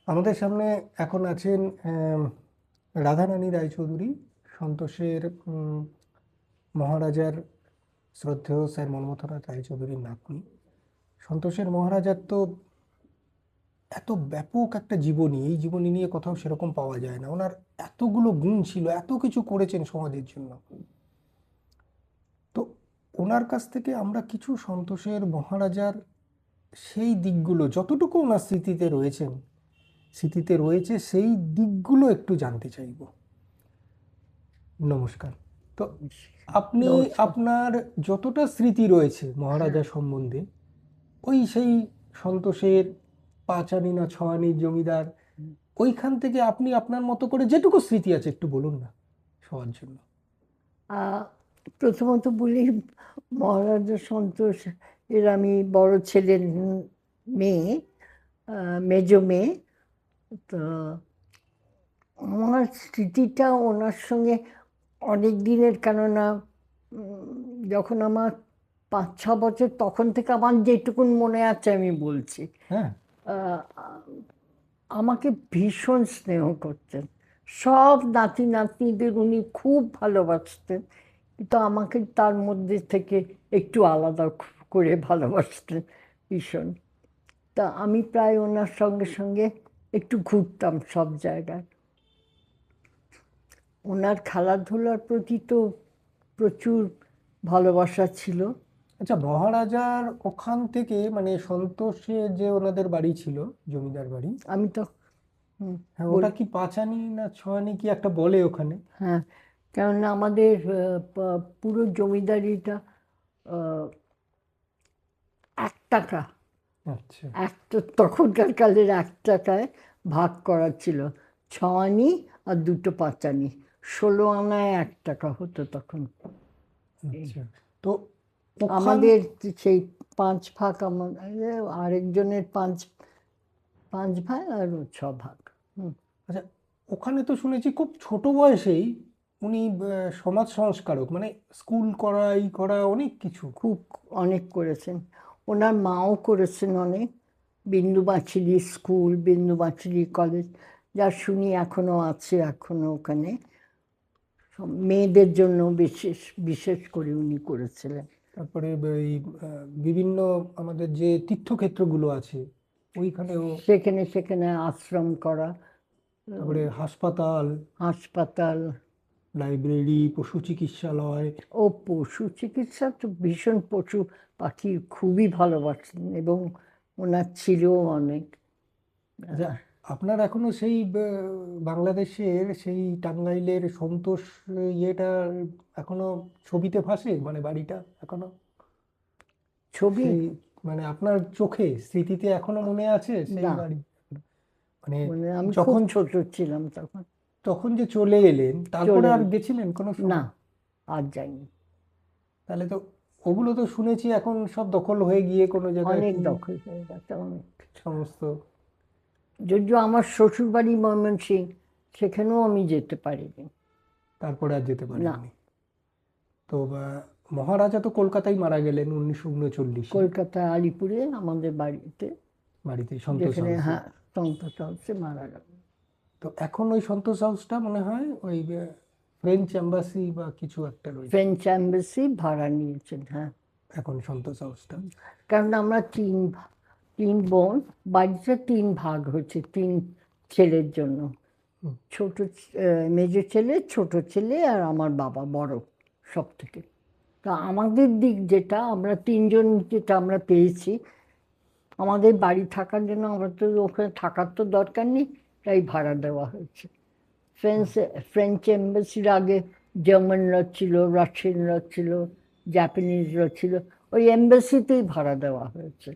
আমাদের সামনে এখন আছেন রাধারানী রায়চৌধুরী, সন্তোষের মহারাজার শ্রদ্ধেয় স্যার মন্মথনাথ রায়চৌধুরীর নাতনি। সন্তোষের মহারাজার তো এত ব্যাপক একটা জীবনী, এই জীবনী নিয়ে কোথাও সেরকম পাওয়া যায় না। ওনার এতগুলো গুণ ছিল, এত কিছু করেছেন সমাজের জন্য। তো ওনার কাছ থেকে আমরা কিছু সন্তোষের মহারাজার সেই দিকগুলো, যতটুকু ওনার স্মৃতিতে রয়েছে সেই দিকগুলো একটু জানতে চাইব। নমস্কার। তো আপনি নমস্কার। আপনার যতটা স্মৃতি রয়েছে মহারাজা সম্বন্ধে, ওই সেই সন্তোষের পাঁচানি না ছয়ানির জমিদার, ওইখান থেকে আপনি আপনার মতো করে যেটুকু স্মৃতি আছে একটু বলুন না সবার জন্য। প্রথমত বলি, মহারাজা সন্তোষ এর আমি বড় ছেলের মেয়ে, মেজ মেয়ে। তো আমার স্মৃতিটা ওনার সঙ্গে অনেক দিনের, কেননা যখন আমার 5-6 বছর, তখন থেকে আমার যেটুকুন মনে আছে আমি বলছি। হ্যাঁ। আহ, আমাকে ভীষণ স্নেহ করতেন। সব নাতি নাতনিদের উনি খুব ভালোবাসতেন, কিন্তু আমাকে তার মধ্যে থেকে একটু আলাদা করে ভালোবাসতেন ভীষণ। তা আমি প্রায় ওনার সঙ্গে সঙ্গে একটু ঘুরতাম সব জায়গায়। ওনার খেলাধুলার প্রতি তো প্রচুর ভালোবাসা ছিল। আচ্ছা, মহারাজার ওখান থেকে মানে সন্তোষে যে ওনাদের বাড়ি ছিল, জমিদার বাড়ি, আমি তো হুম, হ্যাঁ বল। ওটা কি পাঁচানি না ছয়ানি কি একটা বলে ওখানে? হ্যাঁ, কেননা আমাদের পুরো জমিদারিটা আহ, 1 টাকা, আচ্ছা। তখনকার কালের 1 টাকায় ভাগ করা ছিল। 6 আনি আর 2 5 আনি, 16 আনায় 1 টাকা হতো তখন। এই আচ্ছা। তো ওখান আমাদের সেই 5 ভাগ, আমার আরেকজনের 5 ভাগ আর 6 ভাগ। হুম। আচ্ছা, ওখানে তো শুনেছি খুব ছোট বয়সেই উনি সমাজ সংস্কারক, মানে স্কুল করা, এই করা, অনেক কিছু। খুব অনেক করেছেন। ওনার মাও করেছেন অনেক। বিন্দুমাছিলি স্কুল, বিন্দুমাছিলি কলেজ, যা শুনি এখনো আছে, এখনো ওখানে মেয়েদের জন্য বিশেষ বিশেষ করে উনি করেছিলেন। তারপরে এই বিভিন্ন আমাদের যে তীর্থক্ষেত্রগুলো আছে ওইখানেও। সেখানে সেখানে আশ্রম করা, তারপরে হাসপাতাল, হাসপাতাল। লাইব্রেরি, পশু চিকিৎসালয়। ও পশু চিকিৎসা তো ভীষণ, পশু পাখি খুবই ভালোবাসতেন, এবং ওনার ছিলও অনেক। আচ্ছা, আপনার এখনো সেই বাংলাদেশের সেই টাঙ্গাইলের সন্তোষ ইয়েটা এখনো ছবিতে ভাসে, মানে বাড়িটা এখনো ছবি? সেই, মানে আপনার চোখে স্মৃতিতে এখনো মনে আছে সেই না, বাড়ি? মানে মানে আমি খুব যখন ছোট ছিলাম তখন। তখন যে চলে এলেন তারপরে চলে আর গেছিলেন কোনো না, সময়? আর যাইনি। তাহলে তো ওগুলো তো শুনেছি এখন সব দখল হয়ে গিয়ে কোনো জায়গায় অনেক কি দখল হয়ে গেছে, অনেক। সমস্ত। যদিও আমার শ্বশুর বাড়ি ময়মনসিংহ, সেখানেও আমি যেতে পারিনি। তারপরে আর যেতে না, পারেননি। তো মহারাজা তো কলকাতায় মারা গেলেন 1939-এ, কলকাতা আলিপুরে আমাদের বাড়িতে, বাড়িতে সন্তোষ যেখানে, হাউসে। হ্যাঁ, সন্তোষ হাউসে মারা গেল। তো এখন ওই সন্তোষ হাউসটা মনে হয় ওই ফ্রেঞ্চ এম্বাসি বা কিছু একটা রয়েছে ফ্রেঞ্চ অ্যাম্বাসি ভাড়া নিয়েছেন, হ্যাঁ। এখন সন্তোষ হাউসটা। কারণ আমরা তিন বোন, বাড়িটা 3 ভাগ হচ্ছে 3 ছেলের জন্য। হুম। ছোট মেজ ছেলে, ছোট ছেলে, আর আমার বাবা বড় সব থেকে। তা আমাদের দিক যেটা, আমরা 3জন যেটা আমরা পেয়েছি, আমাদের বাড়ি থাকার জন্য আমরা তো ওখানে থাকার তো দরকার নেই, তাই ভাড়া দেওয়া হয়েছে। ফ্রেঞ্চ ফ্রেঞ্চ এম্বাসির আগে জার্মানরা ছিল, রাশিয়ানরা ছিল, জাপানিজরা ছিল, ওই এম্বাসিতেই ভাড়া দেওয়া হয়েছে।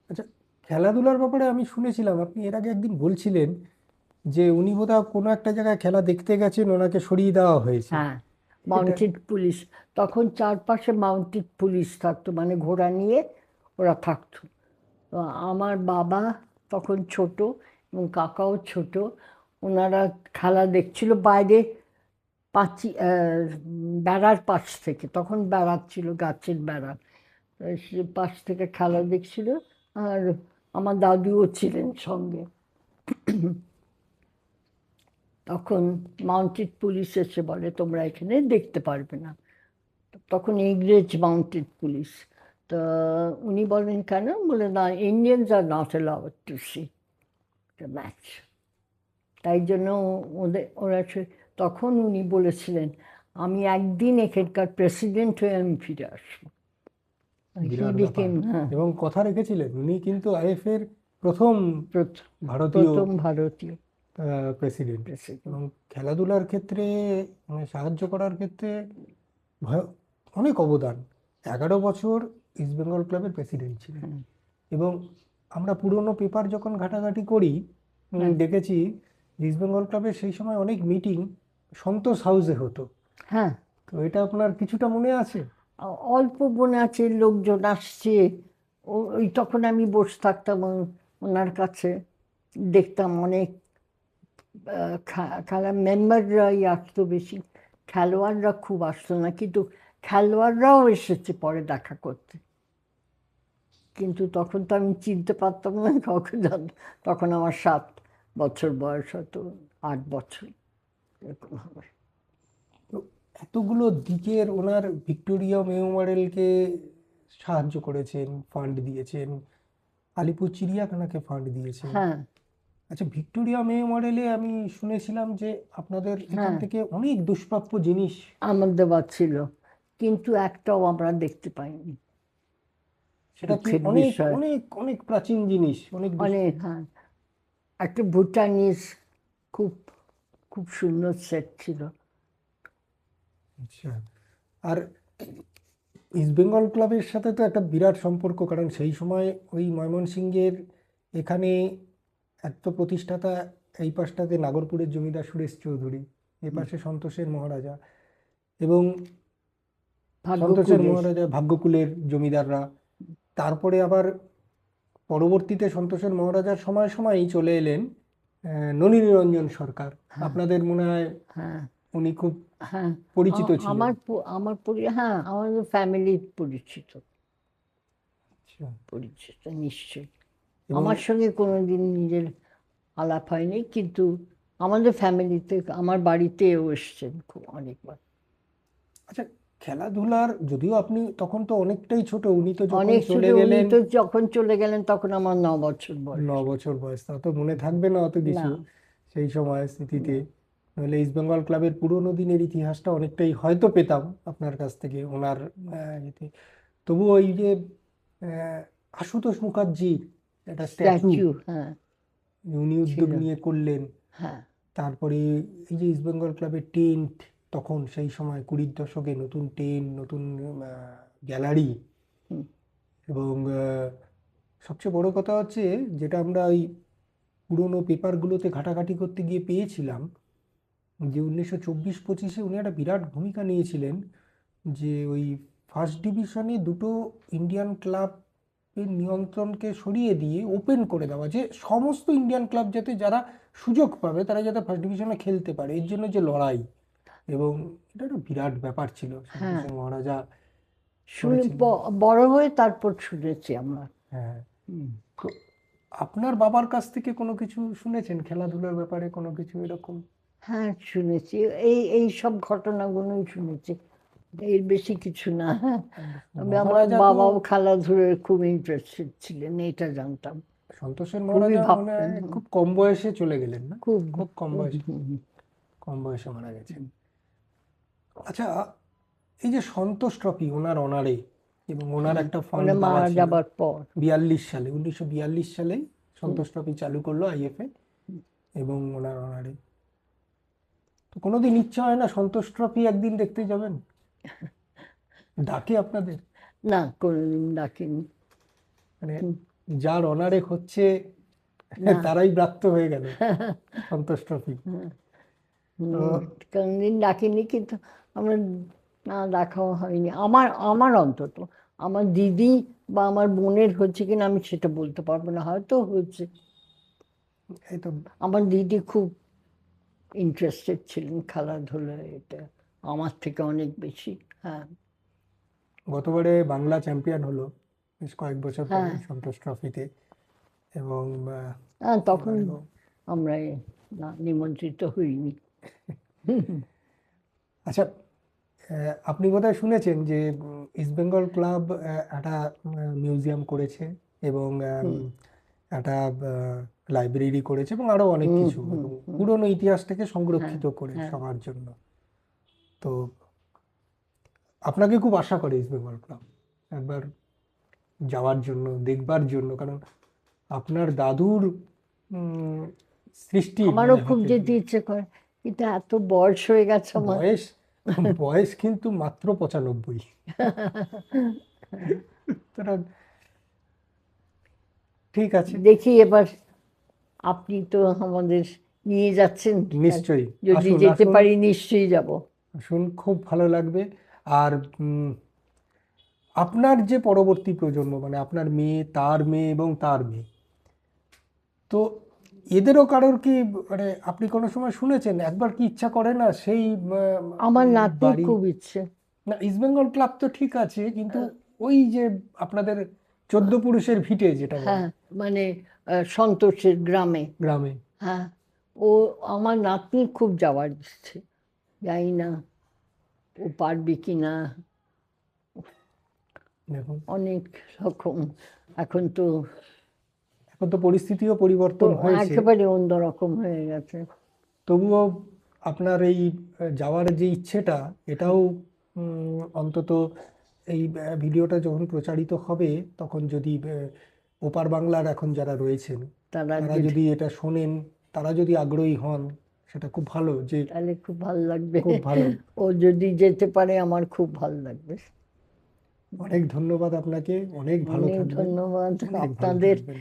আচ্ছা, খেলাধুলার ব্যাপারে আমি শুনেছিলাম আপনি এর আগে একদিন বলছিলেন যে উনি বোধহয় কোনো একটা জায়গায় খেলা দেখতে গেছেন, ওনাকে সরিয়ে দেওয়া হয়েছে। হ্যাঁ, এটা মাউন্টেড পুলিশ। তখন চারপাশে মাউন্টেড পুলিশ থাকতো, মানে ঘোড়া নিয়ে ওরা থাকতো। তো আমার বাবা তখন ছোট, এবং কাকাও ছোট। ওনারা খেলা দেখছিল বাইরে, বেড়ার পাশ থেকে, তখন বেড়া ছিল, গাছের বেড়া। সে পাশ থেকে খেলা দেখছিল। আর আমার দাদুও ছিলেন সঙ্গে। তখন মাউন্টেড পুলিশ এসে বলে তোমরা এখানে দেখতে পারবে না। তখন ইংরেজ মাউন্টেড পুলিশ। তো উনি বলেন কেন? বলে না, Indians are not allowed to C the match. তাই জন্য ওরা তখন উনি বলেছিলেন আমি একদিন এখানকার প্রেসিডেন্ট হয়ে আমি ফিরে আসবো। হি বিরাট ব্যাপার। বিকেম, হ্যাঁ, এবং কথা রেখেছিলেন, উনি কিন্তু আইএফএর প্রথম ভারতীয় প্রথম ভারতীয় প্রেসিডেন্ট। প্রেসিডেন্ট। এবং খেলাধুলার ক্ষেত্রে মানে সাহায্য করার ক্ষেত্রে অনেক অবদান। 11 বছর ইস্টবেঙ্গল ক্লাবের প্রেসিডেন্ট ছিলেন। এবং আমরা পুরনো পেপার যখন ঘাটাঘাটি করি দেখেছি ইস্টবেঙ্গল ক্লাবের সেই সময় অনেক মিটিং সন্তোষ হাউসে হতো। হ্যাঁ, তো এটা আপনার কিছুটা মনে আছে? অল্প মনে আছে, লোকজন আসছে, ওই তখন আমি বসে থাকতাম ওনার কাছে, দেখতাম অনেক খেলার মেম্বাররাই আসতো বেশি, খেলোয়াড়রা খুব আসতো না, কিন্তু খেলোয়াড়রাও এসেছে পরে দেখা করতে। কিন্তু তখন তো আমি চিনতে পারতাম না কাউকে, তখন আমার 7 বছর বয়স, হয়তো 8 বছর এরকম হবে। তো এতগুলো দিকের ওনার ভিক্টোরিয়া মেমোরিয়ালকে সাহায্য করেছেন, ফান্ড দিয়েছেন, আলিপুর চিড়িয়াখানাকে ফান্ড দিয়েছেন। হ্যাঁ, আচ্ছা, ভিক্টোরিয়া মেমোরিয়ালে আমি শুনেছিলাম যে আপনাদের এখান হ্যাঁ, থেকে অনেক দুষ্প্রাপ্য জিনিস আমার দেওয়া ছিল, কিন্তু একটাও আমরা দেখতে পাইনি। সেটা কি দুঃখের অনেক বিষয়। অনেক অনেক প্রাচীন জিনিস, অনেক অনেক, হ্যাঁ, একটা ভুটানিজ খুব খুব সুন্দর সেট ছিল। আচ্ছা। আর ইস্টবেঙ্গল ক্লাবের সাথে তো একটা বিরাট সম্পর্ক, কারণ সেই সময় ওই ময়মনসিংহের এখানে এক তো প্রতিষ্ঠাতা, এই পাশটাতে নাগরপুরের জমিদার সুরেশ চৌধুরী, এ পাশে সন্তোষের মহারাজা, এবং সন্তোষের ভাগ্যকুলের। মহারাজা ভাগ্যকুলের জমিদাররা। তারপরে আবার পরবর্তীতে সন্তোষের মহারাজার সময় সময়ই চলে এলেন নলিনীরঞ্জন সরকার। আপনাদের মনে হয় হ্যাঁ, উনি খুব হ্যাঁ, পরিচিত ছিলেন। হ্যাঁ, আমাদের ফ্যামিলি পরিচিত, আচ্ছা। পরিচিত নিশ্চয়ই। এবং আমার সঙ্গে কোনোদিন নিজের আলাপ হয়নি, কিন্তু আমাদের ফ্যামিলিতে, আমার বাড়িতেও এসছেন খুব অনেকবার। আচ্ছা, খেলাধুলার, যদিও আপনি তখন তো অনেকটাই ছোট, উনি তো যখন অনেক ছোট, চলে উনি গেলেন তো যখন চলে গেলেন তখন আমার 9 বছর বয়স। 9 বছর বয়স, তা তো মনে থাকবে না অত কিছু না, সেই সময় স্মৃতিতে। নাহলে ইস্টবেঙ্গল ক্লাবের পুরোনো দিনের ইতিহাসটা অনেকটাই হয়তো পেতাম আপনার কাছ থেকে ওনার ইয়েতে। তবু ওই যে আশুতোষ মুখার্জির একটা স্ট্যাচু স্ট্যাচু, হ্যাঁ, উনি উদ্যোগ ছিল, নিয়ে করলেন। হ্যাঁ, তারপরে এই যে ইস্টবেঙ্গল ক্লাবের টেন্ট, তখন সেই সময় 20-র দশকে নতুন টেন্ট, নতুন গ্যালারি, হুম, এবং সবচেয়ে বড় কথা হচ্ছে যেটা আমরা ওই পুরোনো পেপারগুলোতে ঘাটাঘাটি করতে গিয়ে পেয়েছিলাম, যে 1924-25-এ উনি একটা বিরাট ভূমিকা নিয়েছিলেন, যে ওই ফার্স্ট ডিভিশনে দুটো ইন্ডিয়ান ক্লাবের নিয়ন্ত্রণকে সরিয়ে দিয়ে ওপেন করে দেওয়া, যে সমস্ত ইন্ডিয়ান ক্লাব যাতে, যারা সুযোগ পাবে তারা যাতে ফার্স্ট ডিভিশনে খেলতে পারে, এর জন্য যে লড়াই। এবং এটা একটা বিরাট ব্যাপার ছিল, হ্যাঁ, সন্তোষের মহারাজা শুনে করেছিলেন। বড় হয়ে তারপর শুনেছি আমরা। হ্যাঁ। হুম। তো আপনার বাবার কাছ থেকে কোনো কিছু শুনেছেন খেলাধুলার ব্যাপারে, কোনো কিছু এরকম? হ্যাঁ, শুনেছি, এই এই সব ঘটনাগুলোই শুনেছি, এর বেশি কিছু না। হ্যাঁ, আমার মহারাজা তো, বাবাও খেলাধুলায় খুব ইন্টারেস্টেড ছিলেন, এটা জানতাম। সন্তোষের খুবই মহারাজা মনে ভাবতেন, হয় খুব কম বয়সে চলে গেলেন না? খুব খুব কম বয়সে, হুম। কম বয়সে মারা গেছেন। আচ্ছা, এই যে সন্তোষ ট্রফি ওনার অনারে, এবং ওনার একটা ফান্ড উনি দেওয়া মারা ছিল যাবার পর 42 সালে, 1942 সালে সন্তোষ ট্রফি চালু করলো আইএফএ, এবং ওনার অনারে। তো কোনোদিন ইচ্ছা হয় না সন্তোষ ট্রফি একদিন দেখতে যাবেন? ডাকে আপনাদের? না, কোনোদিন ডাকিনি। মানে যার অনারে হচ্ছে না, তারাই ব্রাত্য হয়ে গেল সন্তোষ ট্রফি। তো কোনোদিন ডাকিনি, কিন্তু আমরা, না, দেখাও হয়নি আমার অন্তত। আমার দিদি বা আমার বোনের হচ্ছে কিনা আমি সেটা বলতে পারবো না, হয়তো হচ্ছে। এই তো আমার দিদি খুব ইন্টারেস্টেড ছিলেন খেলাধুলায়, এটা আমার থেকে অনেক বেশি। হ্যাঁ, গতবারে বাংলা চ্যাম্পিয়ন হলো বেশ কয়েক বছর পরে হ্যাঁ, সন্তোষ ট্রফিতে। এবং হ্যাঁ, তখন এবারেও আমরা নিমন্ত্রিত হইনি। আচ্ছা, আপনি বোধহয় শুনেছেন যে ইস্ট বেঙ্গল ক্লাব একটা মিউজিয়াম করেছে এবং একটা লাইব্রেরি করেছে এবং আরো অনেক কিছু, এবং পুরনো ইতিহাসটাকে সংরক্ষিত করে সবার জন্য। তো আপনাকে খুব আশা করে ইস্ট বেঙ্গল ক্লাব একবার যাওয়ার জন্য, দেখবার জন্য, কারণ আপনার দাদুর সৃষ্টি আমারও খুব যেতে ইচ্ছে করে, কিন্তু এত বয়স হয়ে গেছে আমার। বয়স বয়স কিন্তু মাত্র 95। সুতরাং ঠিক আছে, দেখি এবার, আপনি তো আমাদের নিয়ে যাচ্ছেন, নিশ্চয়ই যদি আসুন, যেতে আসুন, পারি নিশ্চয়ই যাব। আসুন, খুব ভালো লাগবে। আর আপনার যে পরবর্তী প্রজন্ম, মানে আপনার মেয়ে, তার মেয়ে এবং তার মেয়ে, তো এদেরও কারোর কি, মানে আপনি কোনো সময় শুনেছেন একবার কি ইচ্ছা করে না সেই আমার নাতনির বাড়ি? খুব ইচ্ছে। না, ইস্ট বেঙ্গল ক্লাব তো ঠিক আছে, কিন্তু ওই যে আপনাদের 14 পুরুষের ভিটে যেটা বলে, হ্যাঁ, মানে সন্তোষের গ্রামে। গ্রামে। হ্যাঁ, ও আমার নাতনির খুব যাওয়ার ইচ্ছে, জানি না ও পারবে কি না। দেখুন, অনেক রকম এখন তো এখন তো পরিস্থিতিও পরিবর্তন হয়েছে, একেবারে অন্যরকম হয়ে গেছে। তবুও আপনার এই যাওয়ার যে ইচ্ছেটা, এটাও অন্তত এই ভিডিওটা যখন প্রচারিত হবে, তখন যদি ওপার বাংলার এখন যারা রয়েছেন তারা তারা যদি এটা শোনেন, তারা যদি আগ্রহী হন, সেটা খুব ভালো। যে তাহলে খুব ভালো লাগবে, খুব ভালো। ও যদি যেতে পারে আমার খুব ভালো লাগবে। অনেক ধন্যবাদ আপনাকে, অনেক ভালো অনেক থাকবেন, ধন্যবাদ অনেক ভালো আপনাদের। থাকবেন।